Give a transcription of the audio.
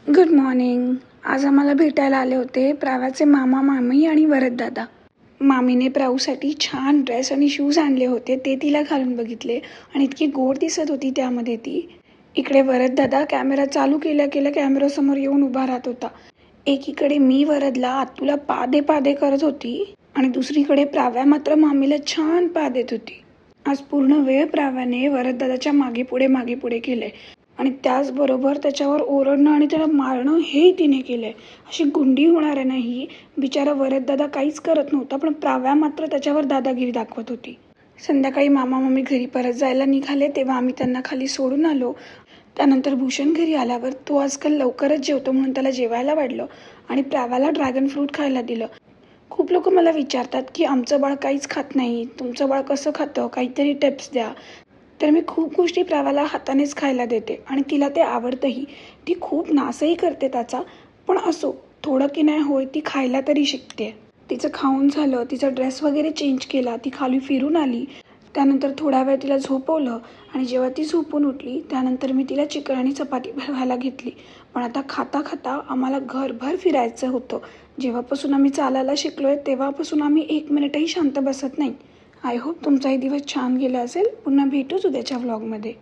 Good morning. आज आम्हाला भेटायला आले होते प्राव्याचे मामा मामी आणि वरद दादा. मामीने प्राऊसाठी छान ड्रेस आणि शूज आणले होते, ते तिला घालून बघितले आणि इतकी गोड दिसत होती त्यामध्ये ती. इकडे वरद दादा कॅमेरा चालू केल्या केल्या कॅमेरासमोर येऊन उभा राहत होता. एकीकडे मी वरदला आत्तूला पादे पादे करत होती आणि दुसरीकडे प्राव्या मात्र मामीला छान पा देत होती. आज पूर्ण वेळ प्राव्याने वरद दादाच्या मागे पुढे केले आणि त्याचबरोबर त्याच्यावर ओरडणं आणि त्याला मारणं हेही तिने केलंय. अशी गुंडी होणार आहे नाही. बिचारा वरद दादा काहीच करत नव्हता, पण प्राव्या मात्र त्याच्यावर दादागिरी दाखवत होती. संध्याकाळी मामा मामी घरी परत जायला निघाले तेव्हा आम्ही त्यांना खाली सोडून आलो. त्यानंतर भूषण घरी आल्यावर तो आजकाल लवकरच जेवतो म्हणून त्याला जेवायला वाढलं आणि प्राव्याला ड्रॅगन फ्रूट खायला दिलं. खूप लोक मला विचारतात की आमचं बाळ काहीच खात नाही, तुमचं बाळ कसं खातं, काहीतरी टिप्स द्या. तर मी खूप गोष्टी प्राव्याला हातानेच खायला देते आणि तिला ते आवडतंही. ती खूप नासही करते त्याचा, पण असो, थोडं की नाही होय ती खायला तरी शिकते. तिचं खाऊन झालं, तिचा ड्रेस वगैरे चेंज केला, ती खाली फिरून आली. त्यानंतर थोडा वेळ तिला झोपवलं आणि जेव्हा ती झोपून उठली त्यानंतर मी तिला चिकन आणि चपाती बनवायला घेतली. पण आता खाता खाता आम्हाला घरभर फिरायचं होतं. जेव्हापासून आम्ही चालायला शिकलोय तेव्हापासून आम्ही 1 मिनिटही शांत बसत नाही. आय होप तुमचाही दिवस छान गेला असेल. पुन्हा भेटूच उद्याच्या व्लॉगमध्ये.